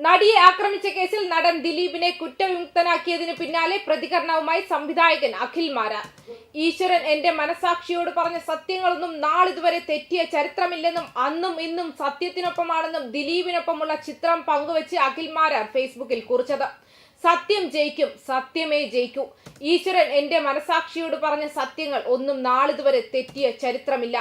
നടിയെ ആക്രമിച്ച കേസിൽ നടൻ ദിലീപിനെ കുറ്റവിമുക്തനാക്കിയതിനു പിന്നാലെ പ്രതികരണവുമായി സംവിധായകൻ അഖിൽ മാരാർ. ഈശ്വരൻ എന്റെ മനസാക്ഷിയോട് പറഞ്ഞ സത്യങ്ങളൊന്നും നാളിതുവരെ തെറ്റിയ ചരിത്രമില്ലെന്നും അന്നും ഇന്നും സത്യത്തിനൊപ്പമാണെന്നും ദിലീപിനൊപ്പമുള്ള ചിത്രം പങ്കുവച്ച് അഖിൽ മാരാർ ഫേസ്ബുക്കിൽ കുറിച്ചത്. സത്യം ജയിക്കും, സത്യമേ ജയിക്കൂ. ഈശ്വരൻ എന്റെ മനസാക്ഷിയോട് പറഞ്ഞ സത്യങ്ങൾ ഒന്നും നാളിതുവരെ തെറ്റിയ ചരിത്രമില്ല,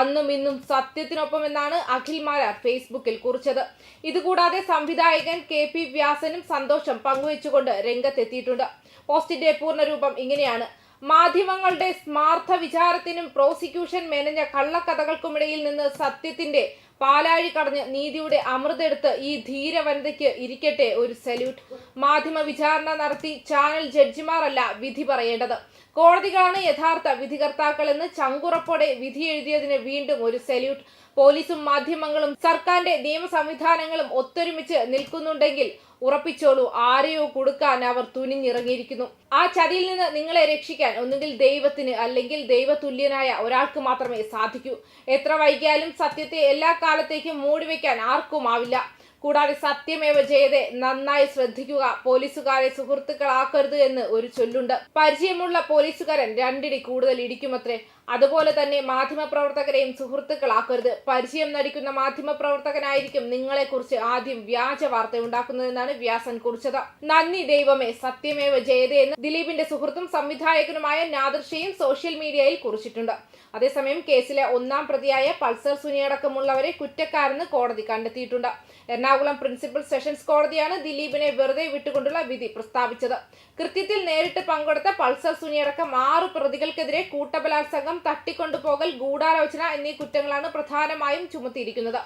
അന്നും ഇന്നും സത്യത്തിനൊപ്പമെന്നാണ് അഖിൽ മാരാർ ഫേസ്ബുക്കിൽ കുറിച്ചത്. ഇതുകൂടാതെ സംവിധായകൻ KP വ്യാസനും സന്തോഷം പങ്കുവെച്ചുകൊണ്ട് രംഗത്തെത്തിയിട്ടുണ്ട്. പോസ്റ്റിന്റെ പൂർണ്ണരൂപം ഇങ്ങനെയാണ്: മാധ്യമങ്ങളുടെ സ്മാർത്ഥ വിചാരത്തിനും പ്രോസിക്യൂഷൻ മെനഞ്ഞ കള്ളക്കഥകൾക്കുമിടയിൽ നിന്ന് സത്യത്തിന്റെ പാലാഴി കടഞ്ഞ് നീതിയുടെ അമൃതെടുത്ത് ഈ ധീര വനിതയ്ക്ക് ഇരിക്കട്ടെ ഒരു സല്യൂട്ട്. മാധ്യമ വിചാരണ നടത്തി ചാനൽ ജഡ്ജിമാരല്ല വിധി പറയേണ്ടത്, കോടതികളാണ് യഥാർത്ഥ വിധികർത്താക്കളെന്ന് ചങ്കുറപ്പോടെ വിധി എഴുതിയതിന് വീണ്ടും ഒരു സല്യൂട്ട്. പോലീസും മാധ്യമങ്ങളും സർക്കാരിന്റെ നിയമ സംവിധാനങ്ങളും ഒത്തൊരുമിച്ച് നിൽക്കുന്നുണ്ടെങ്കിൽ ഉറപ്പിച്ചോളൂ, ആരെയോ കൊടുക്കാൻ അവർ തുനിഞ്ഞിറങ്ങിയിരിക്കുന്നു. ആ ചതിയിൽ നിന്ന് നിങ്ങളെ രക്ഷിക്കാൻ ഒന്നുകിൽ ദൈവത്തിന് അല്ലെങ്കിൽ ദൈവതുല്യനായ ഒരാൾക്ക് മാത്രമേ സാധിക്കൂ. എത്ര വൈകിയാലും സത്യത്തെ എല്ലാ കാലത്തേക്കും മൂടിവെക്കാൻ ആർക്കും ആവില്ല. കൂടാതെ സത്യമേവ ജയതെ, നന്നായി ശ്രദ്ധിക്കുക, പോലീസുകാരെ സുഹൃത്തുക്കളാക്കരുത് എന്ന് ഒരു ചൊല്ലുണ്ട്. പരിചയമുള്ള പോലീസുകാരൻ രണ്ടിടി കൂടുതൽ ഇടിക്കുമത്രേ. അതുപോലെ തന്നെ മാധ്യമപ്രവർത്തകരെയും സുഹൃത്തുക്കളാക്കരുത്. പരിചയം നടിക്കുന്ന മാധ്യമപ്രവർത്തകനായിരിക്കും നിങ്ങളെക്കുറിച്ച് ആദ്യം വ്യാജ വാർത്ത ഉണ്ടാക്കുന്നതെന്നാണ് വ്യാസൻ കുറിച്ചത്. നന്ദി ദൈവമേ, സത്യമേവ ജയതെ എന്ന് ദിലീപിന്റെ സുഹൃത്തും സംവിധായകനുമായ നാദിർഷയും സോഷ്യൽ മീഡിയയിൽ കുറിച്ചിട്ടുണ്ട്. അതേസമയം കേസിലെ ഒന്നാം പ്രതിയായ പൾസർ സുനിയടക്കമുള്ളവരെ കുറ്റക്കാരെന്ന് കോടതി കണ്ടെത്തിയിട്ടുണ്ട്. എറണാകുളം പ്രിൻസിപ്പൽ സെഷൻസ് കോടതിയാണ് ദിലീപിനെ വെറുതെ വിട്ടുകൊണ്ടുള്ള വിധി പ്രസ്താവിച്ചത്. കൃത്യത്തിൽ നേരിട്ട് പങ്കെടുത്ത പൾസർ സുനിയടക്കം 6 പ്രതികൾക്കെതിരെ കൂട്ടബലാത്സംഗം, തട്ടിക്കൊണ്ടുപോകൽ, ഗൂഢാലോചന എന്നീ കുറ്റങ്ങളാണ് പ്രധാനമായും ചുമത്തിയിരിക്കുന്നത്.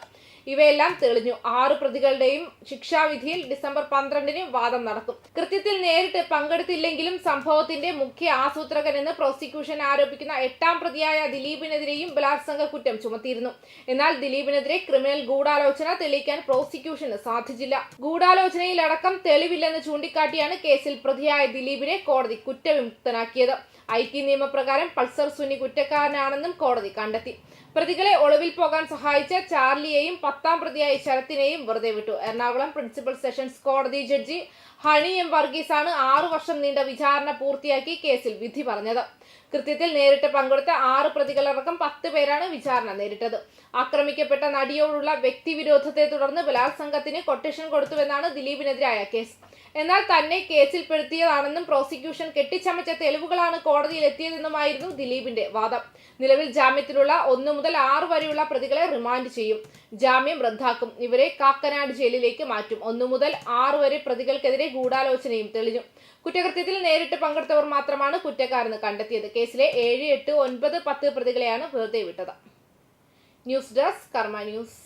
ഇവയെല്ലാം തെളിഞ്ഞു. 6 പ്രതികളുടെയും ശിക്ഷാവിധിയിൽ ഡിസംബർ 12-ന് വാദം നടക്കും. കൃത്യത്തിൽ നേരിട്ട് പങ്കെടുത്തില്ലെങ്കിലും സംഭവത്തിന്റെ മുഖ്യ ആസൂത്രകനെന്ന് പ്രോസിക്യൂഷൻ ആരോപിക്കുന്ന 8-ാം പ്രതിയായ ദിലീപിനെതിരെയും ബലാത്സംഗ കുറ്റം ചുമത്തിയിരുന്നു. എന്നാൽ ദിലീപിനെതിരെ ക്രിമിനൽ ഗൂഢാലോചന തെളിയിക്കാൻ പ്രോസിക്യൂഷന് സാധിച്ചില്ല. ഗൂഢാലോചനയിലടക്കം തെളിവില്ലെന്ന് ചൂണ്ടിക്കാട്ടിയാണ് കേസിൽ പ്രതിയായ ദിലീപിനെ കോടതി കുറ്റവിമുക്തനാക്കിയത്. IT നിയമപ്രകാരം പൾസർ സുനി കുറ്റക്കാരനാണെന്നും കോടതി കണ്ടെത്തി. പ്രതികളെ ഒളിവിൽ പോകാൻ സഹായിച്ച ചാർലിയെയും 10-ാം പ്രതിയായ ശരത്തിനെയും വെറുതെ വിട്ടു. എറണാകുളം പ്രിൻസിപ്പൽ സെഷൻസ് കോടതി ജഡ്ജി ഹണി M വർഗീസാണ് 6 വർഷം നീണ്ട വിചാരണ പൂർത്തിയാക്കി കേസിൽ വിധി പറഞ്ഞത്. കൃത്യത്തിൽ നേരിട്ട് പങ്കെടുത്ത 6 പ്രതികളടക്കം 10 പേരാണ് വിചാരണ നേരിട്ടത്. ആക്രമിക്കപ്പെട്ട നടിയോടുള്ള വ്യക്തിവിരോധത്തെ തുടർന്ന് ബലാത്സംഗത്തിന് കൊട്ടേഷൻ കൊടുത്തുവെന്നാണ് ദിലീപിനെതിരായ കേസ്. എന്നാൽ തന്നെ കേസിൽപ്പെടുത്തിയതാണെന്നും പ്രോസിക്യൂഷൻ കെട്ടിച്ചമച്ച തെളിവുകളാണ് കോടതിയിൽ എത്തിയതെന്നുമായിരുന്നു ദിലീപിന്റെ വാദം. നിലവിൽ ജാമ്യത്തിലുള്ള 1 മുതൽ 6 വരെയുള്ള പ്രതികളെ റിമാൻഡ് ചെയ്യും. ജാമ്യം റദ്ദാക്കും. ഇവരെ കാക്കനാട് ജയിലിലേക്ക് മാറ്റും. 1 മുതൽ 6 വരെ പ്രതികൾക്കെതിരെ ഗൂഢാലോചനയും തെളിഞ്ഞു. കുറ്റകൃത്യത്തിൽ നേരിട്ട് പങ്കെടുത്തവർ മാത്രമാണ് കുറ്റക്കാരെന്ന് കണ്ടെത്തിയത്. കേസിലെ 7, 8, 9, 10 പ്രതികളെയാണ് വെറുതെ വിട്ടത്. ന്യൂസ് ഡെസ്ക് കർമ്മ ന്യൂസ്.